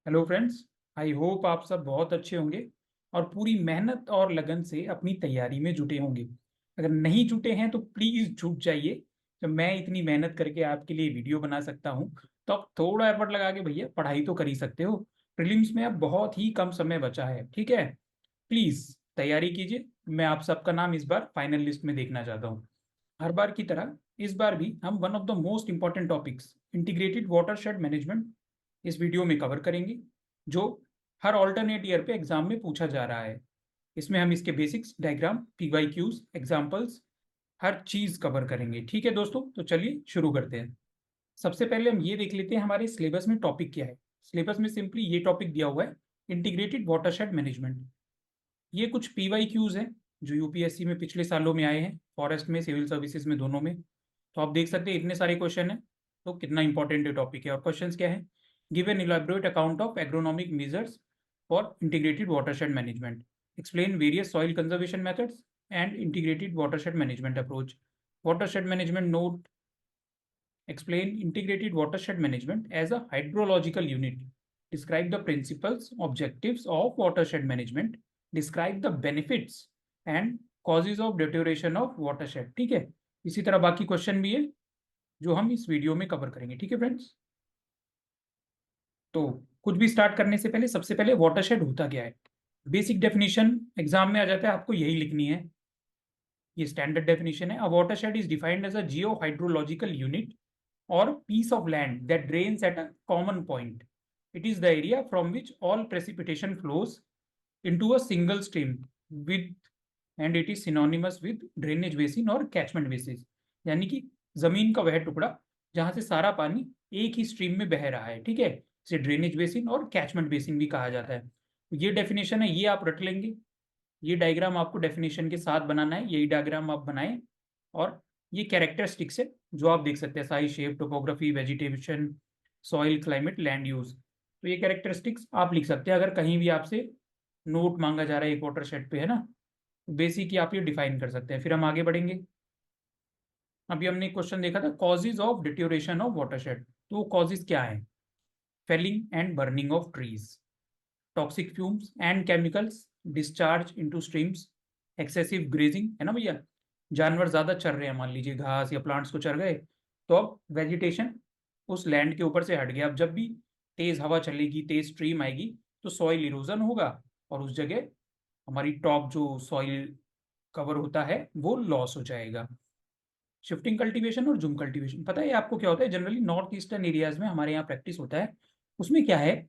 Hello friends. I hope आप सब बहुत अच्छे होंगे और पूरी मेहनत और लगन से अपनी तैयारी में जुटे होंगे। अगर नहीं जुटे हैं तो प्लीज जुट जाइए। जब मैं इतनी मेहनत करके आपके लिए वीडियो बना सकता हूं तो आप थोड़ा एफर्ट लगा के भैया पढ़ाई तो कर ही सकते हो। प्रीलिम्स में अब बहुत ही कम समय बचा है, ठीक है। प्लीज तैयारी कीजिए। मैं आप सबका नाम इस बार फाइनल लिस्ट में देखना चाहता हूँ। हर बार की तरह इस बार भी हम one of the most important topics integrated watershed management इस वीडियो में कवर करेंगे, जो हर ऑल्टरनेट ईयर पे एग्जाम में पूछा जा रहा है। इसमें हम इसके बेसिक्स, डायग्राम, पीवाईक्यूज, एग्जाम्पल्स, हर चीज कवर करेंगे। ठीक है दोस्तों, तो चलिए शुरू करते हैं। सबसे पहले हम ये देख लेते हैं हमारे सिलेबस में टॉपिक क्या है। सिलेबस में सिंपली ये टॉपिक दिया हुआ है, इंटीग्रेटेड वाटरशेड मैनेजमेंट। ये कुछ पीवाईक्यूज हैं जो यूपीएससी में पिछले सालों में आए हैं, फॉरेस्ट में, सिविल सर्विसेज में, दोनों में। तो आप देख सकते हैं इतने सारे क्वेश्चन हैं, तो कितना इंपॉर्टेंट ये टॉपिक है। और क्वेश्चंस क्या है? Give an elaborate account of agronomic measures for integrated watershed management, explain various soil conservation methods and integrated watershed management approach, watershed management note, explain integrated watershed management as a hydrological unit, describe the principles, objectives of watershed management, describe the benefits and causes of deterioration of watershed। ठीक है, इसी तरह बाकी question भी है जो हम इस वीडियो में कवर करेंगे। ठीक है फ्रेंड्स, तो कुछ भी स्टार्ट करने से पहले सबसे पहले वाटरशेड होता क्या है। बेसिक डेफिनेशन एग्जाम में आ जाता है, आपको यही लिखनी है। ये स्टैंडर्ड डेफिनेशन है। A watershed is defined as a geo hydrological unit or piece of land that drains at a common point. It is the area from which all precipitation flows into a single stream with and it is synonymous with drainage basin और catchment basins। यानी कि जमीन का वह टुकड़ा जहां से सारा पानी एक ही स्ट्रीम में बह रहा है, ठीक है। इसे ड्रेनेज बेसिन और कैचमेंट बेसिन भी कहा जाता है। ये डेफिनेशन है, ये आप रट लेंगे। ये डायग्राम आपको डेफिनेशन के साथ बनाना है, यही डायग्राम आप बनाएं। और ये कैरेक्टरिस्टिक्स है जो आप देख सकते हैं, size, shape, topography, vegetation, soil, climate, land use. तो ये कैरेक्टरिस्टिक्स आप लिख सकते हैं अगर कहीं भी आपसे नोट मांगा जा रहा है एक वाटरशेड पे, है ना। बेसिक ही आप ये डिफाइन कर सकते हैं। फिर हम आगे बढ़ेंगे। अभी हमने एक क्वेश्चन देखा था, causes of deterioration of watershed. तो वो कॉजेज क्या है? Felling and burning of trees, toxic fumes and chemicals discharge into streams, excessive grazing, है ना भैया। जानवर ज्यादा चर रहे हैं, मान लीजिए घास या प्लांट्स को चर गए, तो अब वेजिटेशन उस लैंड के ऊपर से हट गया। अब जब भी तेज हवा चलेगी, तेज स्ट्रीम आएगी, तो सॉइल इरोजन होगा और उस जगह हमारी टॉप जो सॉइल कवर होता है वो लॉस हो जाएगा। शिफ्टिंग कल्टीवेशन और जूम कल्टीवेशन, पता है आपको क्या होता है? जनरली नॉर्थ ईस्टर्न एरियाज में हमारे यहाँ प्रैक्टिस होता है। उसमें क्या है,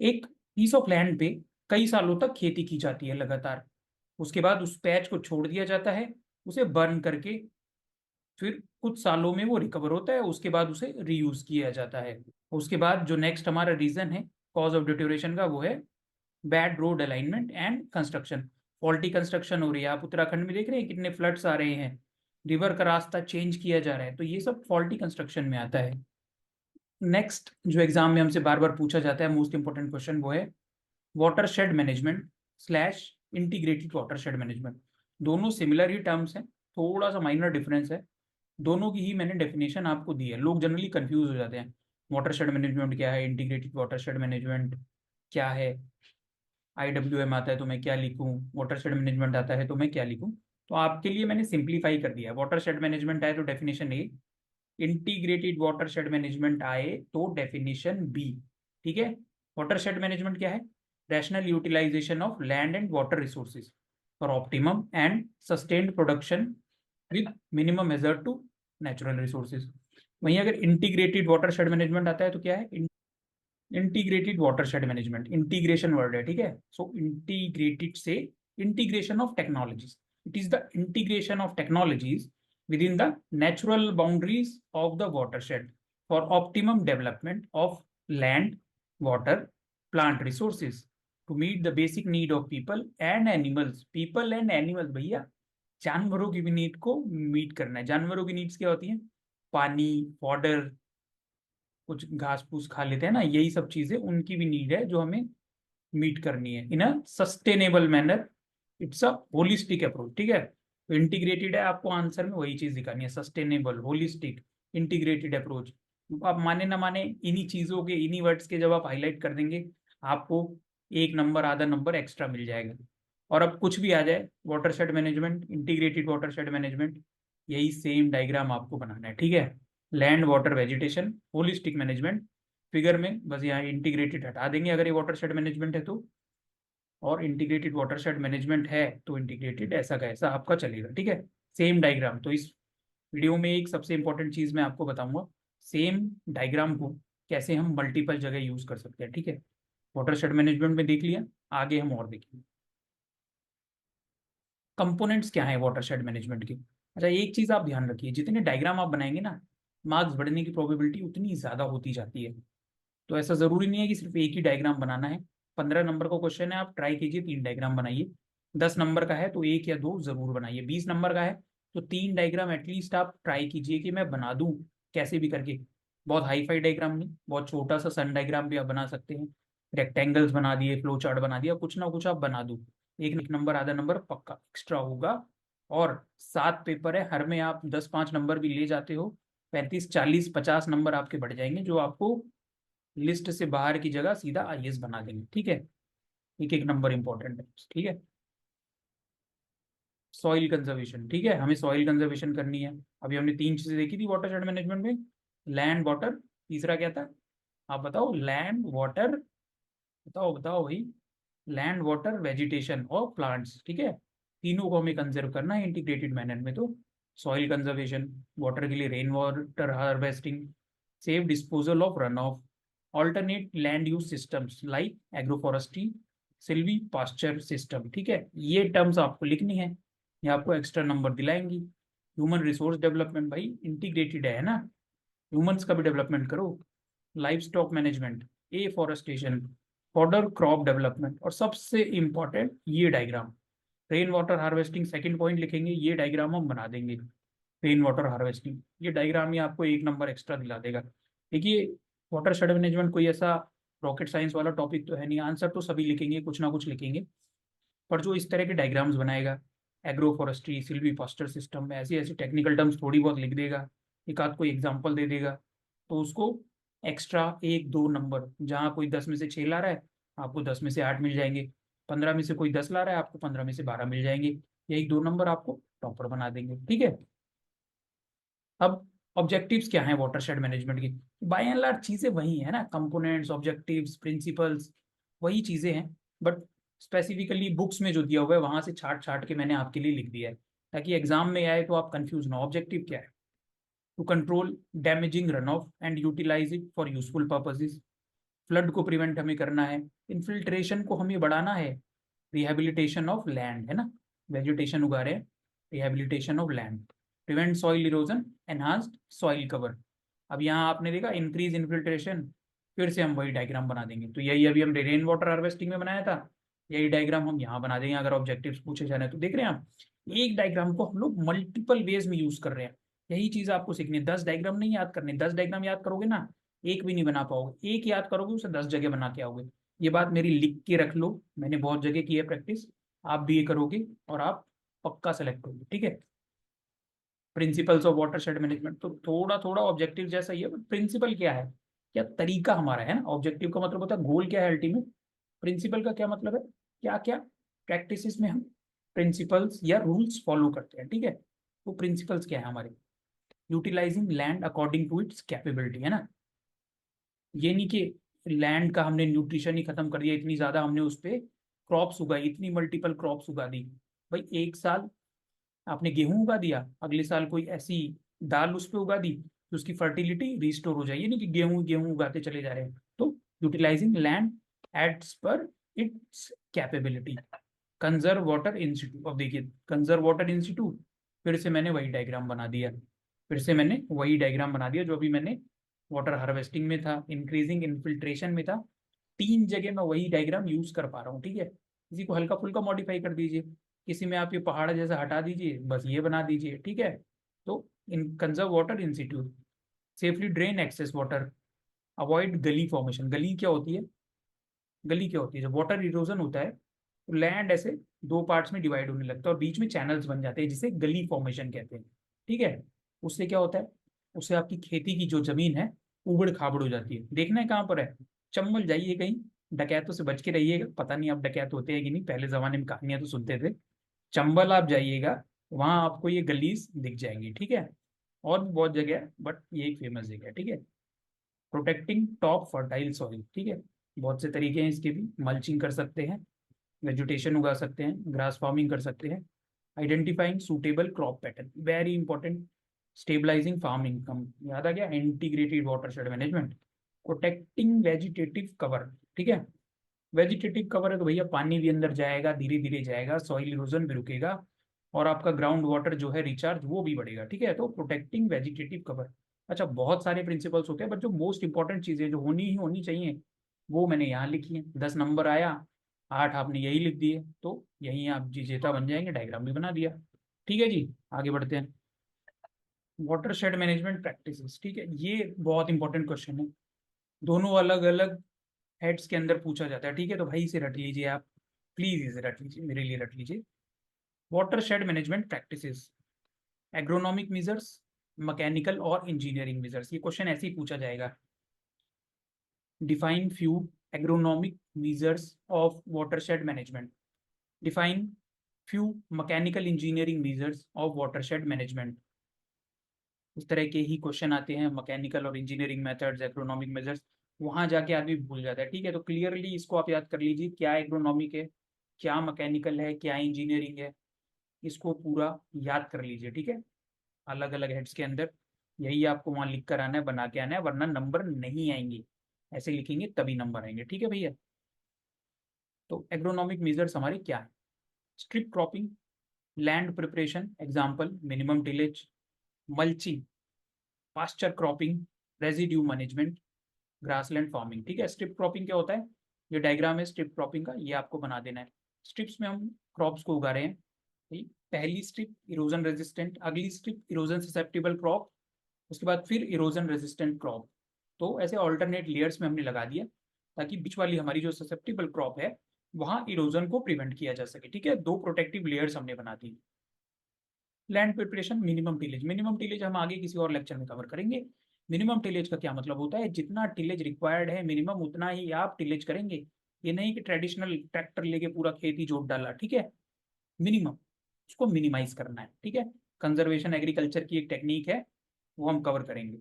एक पीस ऑफ लैंड पे कई सालों तक खेती की जाती है लगातार। उसके बाद उस पैच को छोड़ दिया जाता है, उसे बर्न करके फिर कुछ सालों में वो रिकवर होता है, उसके बाद उसे रीयूज किया जाता है। उसके बाद जो नेक्स्ट हमारा रीजन है कॉज ऑफ डिटोरेशन का, वो है bad road alignment and construction. Faulty construction हो रही है, आप उत्तराखंड में देख रहे हैं कितने फ्लड्स आ रहे हैं, रिवर का रास्ता चेंज किया जा रहा है, तो ये सब फॉल्टी कंस्ट्रक्शन में आता है। नेक्स्ट जो एग्जाम में हमसे बार बार पूछा जाता है, मोस्ट इंपॉर्टेंट क्वेश्चन, वो है watershed management slash integrated watershed management. दोनों सिमिलर ही टर्म्स हैं, थोड़ा सा माइनर डिफरेंस है। दोनों की ही मैंने डेफिनेशन आपको दी है। लोग जनरली कंफ्यूज हो जाते हैं, वाटरशेड मैनेजमेंट क्या है, इंटीग्रेटेड वाटरशेड मैनेजमेंट क्या है, आईडब्ल्यूएम आता है तो मैं क्या लिखूं, वाटरशेड मैनेजमेंट आता है तो मैं क्या लिखूं। तो आपके लिए मैंने सिंप्लीफाई कर दिया है। वाटरशेड मैनेजमेंट आए तो डेफिनेशन ए, इंटीग्रेटेड वाटरशेड मैनेजमेंट आए तो डेफिनेशन बी। ठीक है। वाटरशेड मैनेजमेंट क्या है? Rational utilization of land and water resources for optimum and sustained production with minimum major to natural resources. वहीं अगर इंटीग्रेटेड वाटरशेड मैनेजमेंट आता है तो क्या है? Integrated watershed management, integration word है, ठीक है। सो इंटीग्रेटेड से integration of technologies, it is the integration of technologies within the natural boundaries of the watershed for optimum development of land, water, plant resources to meet the basic need of people and animals। people and animals भैया, जानवरों की भी need को meet करना है। जानवरों की needs क्या होती हैं? पानी, फॉडर, कुछ घास फूस खा लेते हैं ना, यही सब चीजें उनकी भी नीड है जो हमें मीट करनी है in a sustainable manner. It's a holistic approach, ठीक है। तो इंटीग्रेटेड है, आपको आंसर में वही चीज दिखानी है, सस्टेनेबल, होलिस्टिक, इंटीग्रेटेड अप्रोच। आप माने ना माने, इन्हीं चीजों के, इन्हीं वर्ड्स के जब आप हाईलाइट कर देंगे आपको 1 नंबर आधा नंबर एक्स्ट्रा मिल जाएगा। और अब कुछ भी आ जाए, watershed management, integrated watershed management, यही सेम डायग्राम आपको बनाना है, ठीक है। Land water vegetation holistic management, figure में बस यहाँ इंटीग्रेटेड हटा देंगे अगर ये वाटरशेड मैनेजमेंट है तो, और इंटीग्रेटेड वाटरशेड मैनेजमेंट है तो इंटीग्रेटेड ऐसा का ऐसा आपका चलेगा, ठीक है। Same diagram. तो इस वीडियो में एक सबसे इंपॉर्टेंट चीज मैं आपको बताऊंगा, सेम डायग्राम को कैसे हम मल्टीपल जगह यूज कर सकते हैं, ठीक है। वाटरशेड मैनेजमेंट में देख लिया, आगे हम और देखेंगे कंपोनेंट्स क्या है वाटरशेड मैनेजमेंट के। अच्छा, एक चीज आप ध्यान रखिए, जितने डायग्राम आप बनाएंगे ना, मार्क्स बढ़ने की प्रोबेबिलिटी उतनी ज्यादा होती जाती है। तो ऐसा जरूरी नहीं है कि सिर्फ एक ही डायग्राम बनाना है। 15 नंबर का क्वेश्चन है, आप ट्राई कीजिए 3 डायग्राम बनाइए। 10 नंबर का है तो 1 या 2 जरूर बनाइए। 20 नंबर का है तो 3 डायग्राम एटलीस्ट आप ट्राई कीजिए कि मैं बना दूं कैसे भी करके। बहुत हाई फाई डायग्राम नहीं, बहुत छोटा सा सन डायग्राम भी आप बना सकते हैं। रेक्टेंगल्स बना दिए, फ्लो चार्ट बना दिया, कुछ ना कुछ आप बना दो। एक नंबर आधा नंबर पक्का एक्स्ट्रा होगा। और 7 पेपर है, हर में आप 10 5 नंबर भी ले जाते हो, 35 40 50 नंबर आपके बढ़ जाएंगे, जो आपको लिस्ट से बाहर की जगह सीधा आईएएस बना देंगे, ठीक है। एक एक नंबर इंपॉर्टेंट है, ठीक है। सॉइल कंजर्वेशन, ठीक है, हमें सॉइल कंजर्वेशन करनी है। अभी हमने 3 चीजें देखी थी वाटरशेड मैनेजमेंट में, लैंड वाटर, तीसरा क्या था, आप बताओ। लैंड वाटर, बताओ बताओ भाई। लैंड वाटर वेजिटेशन और प्लांट्स, ठीक है। तीनों को हमें कंजर्व करना है इंटीग्रेटेड मैनर में। तो सॉइल कंजर्वेशन, वाटर के लिए rain water harvesting, safe disposal of run off, alternate land use systems like agroforestry, silvipasture system, ठीक है। ये टर्म्स आपको लिखनी है, ये आपको एक्स्ट्रा नंबर दिलाएंगी। ह्यूमन रिसोर्स डेवलपमेंट, भाई इंटीग्रेटेड है ना, ह्यूमंस का भी डेवलपमेंट करो। Livestock management, afforestation, fodder crop development, और सबसे इंपॉर्टेंट ये diagram, rain water harvesting. Second point लिखेंगे, ये डायग्राम हम बना देंगे। रेन वाटर हार्वेस्टिंग, ये डायग्राम ही आपको 1 नंबर एक्स्ट्रा दिला देगा। देखिए, वाटर शेड मैनेजमेंट कोई ऐसा रॉकेट साइंस वाला टॉपिक तो है नहीं, आंसर तो सभी लिखेंगे, कुछ ना कुछ लिखेंगे। पर जो इस तरह के डायग्राम्स बनाएगा, agro forestry, Silvi foster system में ऐसी ऐसी टेक्निकल टर्म्स थोड़ी बहुत लिख देगा, एक आध कोई एग्जाम्पल दे देगा, तो उसको एक्स्ट्रा 1 2 नंबर, जहाँ कोई 10 में से 6 ला रहा है आपको 10 में से 8 मिल जाएंगे, 15 में से कोई 10 ला रहा है आपको 15 में से 12 मिल जाएंगे। यही 2 नंबर आपको टॉपर बना देंगे, ठीक है। अब ऑब्जेक्टिव्स क्या हैं वाटरशेड मैनेजमेंट की। बाय एंड लार्ज चीजें वही है ना, कंपोनेंट्स, ऑब्जेक्टिव्स, प्रिंसिपल्स, वही चीजें हैं। बट स्पेसिफिकली बुक्स में जो दिया हुआ है वहां से छाट छाट के मैंने आपके लिए लिख दिया है, ताकि एग्जाम में आए तो आप कंफ्यूज ना हो। ऑब्जेक्टिव क्या है, to control damaging run off and utilize it for useful purposes. Flood को प्रिवेंट हमें करना है, इन्फिल्ट्रेशन को हमें बढ़ाना है, रिहेबिलिटेशन ऑफ लैंड है ना, वेजिटेशन उगा रहे हैं, rehabilitation of land, prevent soil erosion, enhanced soil cover. अब यहाँ आपने देखा इंक्रीज इन्फिल्ट्रेशन, फिर से हम वही डायग्राम बना देंगे। तो यही अभी हम रेन वाटर हार्वेस्टिंग में बनाया था, यही डायग्राम हम यहाँ बना देंगे अगर ऑब्जेक्टिव्स पूछे जा रहे हैं तो। देख रहे हैं आप, एक डायग्राम को हम लोग मल्टीपल वेज में यूज कर रहे हैं। यही चीज आपको सीखनी है, 10 डायग्राम नहीं याद करने, 10 डायग्राम याद करोगे ना एक भी नहीं बना पाओगे, एक याद करोगे उसे 10 जगह बना के आओगे। ये बात मेरी लिख के रख लो, मैंने बहुत जगह की है प्रैक्टिस, आप भी ये करोगे और आप पक्का सेलेक्ट होगे, ठीक है। प्रिंसिपल्स ऑफ वाटरशेड मैनेजमेंट, तो थोड़ा थोड़ा ऑब्जेक्टिव जैसा ही है, बट प्रिंसिपल क्या है, क्या तरीका हमारा है ना। ऑब्जेक्टिव का मतलब होता है गोल क्या है अल्टीमेट, प्रिंसिपल का क्या मतलब है, क्या क्या प्रैक्टिसेस में हम प्रिंसिपल्स या रूल्स फॉलो करते हैं, ठीक है। तो प्रिंसिपल्स क्या है हमारे, utilizing land according to its capability, है ना। ये नहीं कि लैंड का हमने न्यूट्रिशन ही खत्म कर दिया, इतनी ज्यादा हमने उस पे क्रॉप्स उगाई, इतनी मल्टीपल क्रॉप्स उगा दी। भाई एक साल आपने गेहूं उगा दिया, अगले साल कोई ऐसी दाल उस पे उगा दी तो उसकी फर्टिलिटी रिस्टोर हो जाएगी, नहीं कि गेहूं गेहूं उगाते चले जा रहे हैं। तो यूटिलाइजिंग लैंड एड्स पर it's capability. Conserve water institute, अब देखिए कंजर्व वाटर इंस्टीट्यूट, फिर से मैंने वही डायग्राम बना दिया, फिर से मैंने वही डायग्राम बना दिया जो अभी मैंने वाटर हार्वेस्टिंग में था, इंक्रीजिंग इन्फिल्ट्रेशन में था। 3 जगह मैं वही डायग्राम यूज कर पा रहा हूँ, ठीक है। किसी को हल्का फुल्का मॉडिफाई कर दीजिए, किसी में आप ये पहाड़ जैसा हटा दीजिए, बस ये बना दीजिए, ठीक है। तो in conserve water institute, safely drain excess water, avoid gully formation. Gully क्या होती है, गली क्या होती है, जब वाटर इरोजन होता है तो लैंड ऐसे 2 पार्ट्स में डिवाइड होने लगता है और बीच में चैनल्स बन जाते हैं, जिसे गली फॉर्मेशन कहते हैं, ठीक है। उससे क्या होता है, उससे आपकी खेती की जो जमीन है उबड़ खाबड़ हो जाती है। देखना है कहाँ पर है, चम्बल जाइए कहीं, डकैतों से बच के रहिएगा, पता नहीं अब डकैत होते हैं कि नहीं, पहले जमाने में कहानियां तो सुनते थे। चंबल आप जाइएगा, वहां आपको ये गलीज दिख जाएंगी, ठीक है। और भी बहुत जगह है, बट ये एक फेमस जगह है, ठीक है। प्रोटेक्टिंग टॉप फर्टाइल सॉइल, ठीक है। बहुत से तरीके हैं इसके भी, मल्चिंग कर सकते हैं, वेजिटेशन उगा सकते हैं, ग्रास फार्मिंग कर सकते हैं, identifying suitable crop pattern, very important, stabilizing farm income, याद आ गया, integrated watershed management, protecting vegetative cover, ठीक है। वेजिटेटिव कवर है तो भैया पानी भी अंदर जाएगा, धीरे धीरे जाएगा, सॉइल इरोजन भी रुकेगा, और आपका ग्राउंड वाटर जो है रिचार्ज वो भी बढ़ेगा, ठीक है। तो प्रोटेक्टिंग वेजिटेटिव कवर। अच्छा, बहुत सारे प्रिंसिपल्स होते हैं, बट जो मोस्ट इंपॉर्टेंट चीजें जो होनी ही होनी चाहिए वो मैंने यहाँ लिखी है। 10 नंबर आया, 8 आपने यही लिख दिए, तो यही आप विजेता बन जाएंगे, डायग्राम भी बना दिया। ठीक है जी, आगे बढ़ते हैं। वाटर शेड मैनेजमेंट प्रैक्टिसेस, ठीक है, ये बहुत इंपॉर्टेंट क्वेश्चन है, दोनों अलग अलग हेड्स के अंदर पूछा जाता है, ठीक है। तो भाई इसे रट लीजिए आप, प्लीज इसे रट लीजिए, मेरे लिए रट लीजिए। Water shade management practices, agronomic measures, mechanical और इंजीनियरिंग मेजर्स, ये क्वेश्चन ऐसे ही पूछा जाएगा। Define few agronomic measures of watershed management, define few mechanical engineering measures of watershed management. इस तरह के ही क्वेश्चन आते हैं, मैकेनिकल और इंजीनियरिंग मेथड्स, एग्रोनॉमिक मेजर्स, वहां जाके आदमी भूल जाता है, ठीक है। तो क्लियरली इसको आप याद कर लीजिए, क्या एग्रोनॉमिक है, क्या मैकेनिकल है, क्या इंजीनियरिंग है, इसको पूरा याद कर लीजिए, ठीक है। अलग अलग हेड्स के अंदर यही आपको वहां लिख कर आना है, बना के आना है, वरना नंबर नहीं आएंगे, ऐसे लिखेंगे तभी नंबर आएंगे, ठीक है भैया। तो एग्रोनॉमिक मेजर्स हमारे क्या है? Strip cropping, land preparation, example minimum tillage, mulching, pasture cropping, residue management, grassland farming, ठीक है। स्ट्रिप क्रॉपिंग क्या होता है? ये डायग्राम है स्ट्रिप क्रॉपिंग का, ये आपको बना देना है। स्ट्रिप्स में हम क्रॉप्स को उगा रहे हैं, ठीक? पहली स्ट्रिप इरोजन रेजिस्टेंट, अगली स्ट्रिप इरोजन ससेप्टेबल क्रॉप, उसके बाद फिर इरोजन रेजिस्टेंट क्रॉप। तो ऐसे ऑल्टरनेट लेयर्स में हमने लगा दिया, ताकि बीच वाली हमारी जो ससेप्टेबल क्रॉप है वहां इरोजन को प्रिवेंट किया जा सके, ठीक है। दो प्रोटेक्टिव लेयर्स हमने बना दी। Land preparation, minimum tillage, minimum tillage हम आगे किसी और लेक्चर में कवर करेंगे। मिनिमम टिलेज का क्या मतलब होता है? जितना टिलेज रिक्वायर्ड है मिनिमम उतना ही आप टिलेज करेंगे, ये नहीं कि ट्रेडिशनल ट्रैक्टर लेके पूरा खेती जोत डाला, ठीक है। मिनिमम, उसको मिनिमाइज करना है, ठीक है। कंजर्वेशन एग्रीकल्चर की एक टेक्निक है, वो हम कवर करेंगे।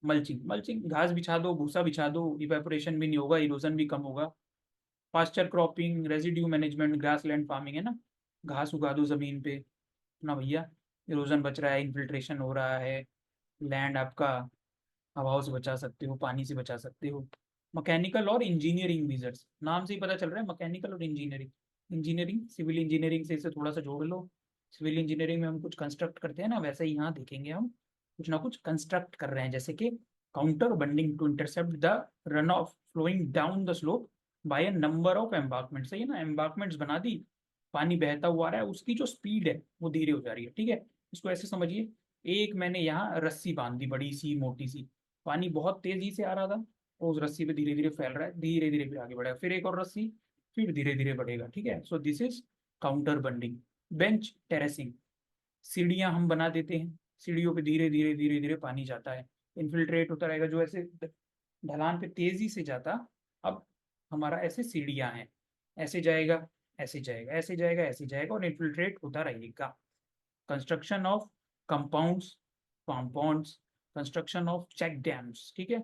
मल्चिंग, मल्चिंग घास बिछा दो, भूसा बिछा दो, इवेपोरेशन भी नहीं होगा, इरोजन भी कम होगा। Pasture cropping, residue management, grass land farming है ना, घास उगा दो जमीन पे ना भैया, इरोजन बच रहा है, इन्फिल्ट्रेशन हो रहा है, लैंड आपका हवाओं से बचा सकते हो, पानी से बचा सकते हो। मैकेनिकल और इंजीनियरिंग मेजर्स, नाम से ही पता चल रहा है मैकेनिकल और इंजीनियरिंग। इंजीनियरिंग, सिविल इंजीनियरिंग से इसे थोड़ा सा जोड़ लो। सिविल इंजीनियरिंग में हम कुछ कंस्ट्रक्ट करते हैं ना, वैसे ही यहाँ देखेंगे हम कुछ ना कुछ कंस्ट्रक्ट कर रहे हैं, जैसे कि contour bunding to intercept the run off flowing down the slope by a number of embankment, सही है ना, एम्बार्कमेंट्स बना दी, पानी बहता हुआ आ रहा है, उसकी जो स्पीड है वो धीरे हो जा रही है, ठीक है। इसको ऐसे समझिए, एक मैंने यहाँ रस्सी बांध दी, बड़ी सी मोटी सी, पानी बहुत तेजी से आ रहा था, तो उस रस्सी पे धीरे धीरे फैल रहा है, धीरे धीरे फिर आगे बढ़ेगा, फिर एक और रस्सी, फिर धीरे धीरे बढ़ेगा, ठीक है। So this is counter bunding. Bench terracing, सीढ़ियां हम बना देते हैं, सीढ़ियों पे धीरे धीरे धीरे धीरे पानी जाता है, इन्फिल्ट्रेट होता रहेगा, जो ऐसे ढलान पे तेजी से जाता, अब हमारा ऐसे सीढ़ियां हैं, ऐसे जाएगा, ऐसे जाएगा, ऐसे जाएगा, ऐसे जाएगा, और इन्फिल्ट्रेट होता रहेगा। Construction of compounds, compounds, construction of check dams, ठीक है।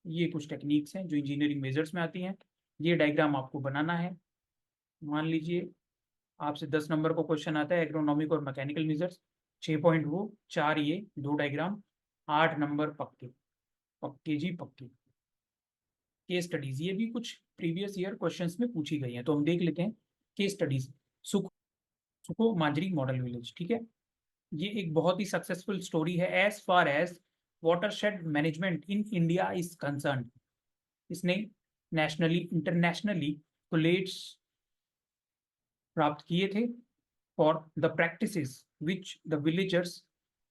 ये कुछ टेक्निक्स हैं जो इंजीनियरिंग मेजर्स में आती हैं। ये डायग्राम आपको बनाना है। मान लीजिए आपसे 10 नंबर को क्वेश्चन आता है एग्रोनॉमिक और मैकेनिकल मेजर्स, 6 पॉइंट वो, 4 ये, 2 डायग्राम, 8 नंबर पक्के, पक्के जी पक्के। केस स्टडीज, ये भी कुछ प्रीवियस ईयर क्वेश्चंस में पूछी गई हैं, तो हम देख लेते हैं। केस स्टडीज, सुख सुखो मांजरी मॉडल विलेज, ठीक है। ये एक बहुत ही सक्सेसफुल स्टोरी है as far as watershed management in India is concern. इसने नेशनली इंटरनेशनली कोलेट्स प्राप्त किए थे for the practices which the villagers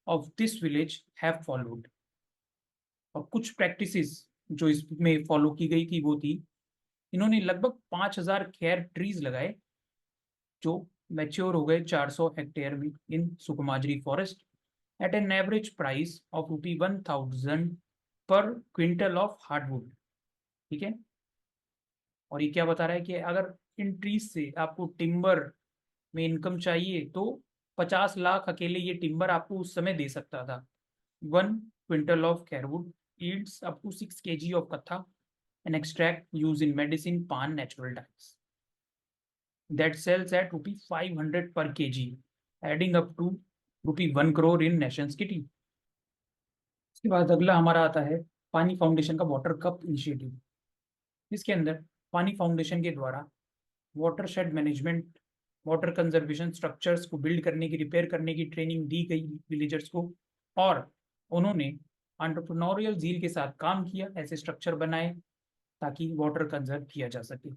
of this village have followed. और कुछ प्रैक्टिसेस जो इसमें फॉलो की गई थी वो थी, इन्होंने लगभग 5,000 खैर ट्रीज लगाए जो मैच्योर हो गए 400 हेक्टेयर में in Sukhomajri forest at an average price of ₹1,000 per quintal of hardwood, ठीक है। और ये क्या बता रहा है कि अगर इन ट्रीज से आपको टिम्बर में इनकम चाहिए तो 50 लाख अकेले ये टिम्बर आपको उस समय दे सकता था। 1 क्विंटल ऑफ कैरवुड yields up to 6 kg of katha, an extract used in medicine, pan, natural dyes that sells at ₹500 per kg, adding up to ₹1 crore in nation's kitty। इसके बाद अगला हमारा आता है पानी फाउंडेशन का वाटर कप इनिशिएटिव। इसके अंदर पानी फाउंडेशन के द्वारा water shade management, water conservation structures को बिल्ड करने की, रिपेयर करने की ट्रेनिंग दी गई विलेजर्स को, और उन्होंने एंटरप्रेन्योरियल जील के साथ काम किया, ऐसे स्ट्रक्चर बनाए ताकि वाटर कंजर्व किया जा सके।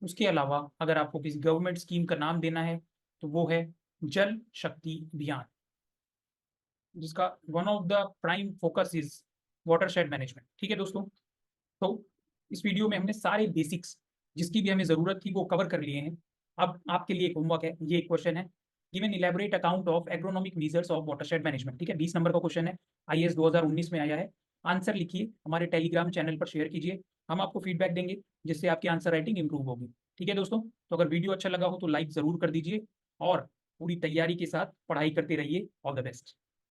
उसके अलावा अगर आपको किसी गवर्नमेंट स्कीम का नाम देना है तो वो है जल शक्ति अभियान, जिसका one of the prime focus is water shade management. ठीक है दोस्तों, तो इस वीडियो में हमने सारे बेसिक्स जिसकी भी हमें जरूरत थी वो कवर कर लिए हैं। अब आपके लिए एक होमवर्क है, ये एक क्वेश्चन है, given elaborate account of agronomic measures of watershed management. ठीक है, 20 नंबर का क्वेश्चन है, आईएएस 2019 में आया है। आंसर लिखिए, हमारे टेलीग्राम चैनल पर शेयर कीजिए, हम आपको फीडबैक देंगे जिससे आपकी आंसर राइटिंग इंप्रूव होगी। ठीक है दोस्तों, तो अगर वीडियो अच्छा लगा हो तो लाइक जरूर कर दीजिए और पूरी तैयारी के साथ पढ़ाई करते रहिए। All the best.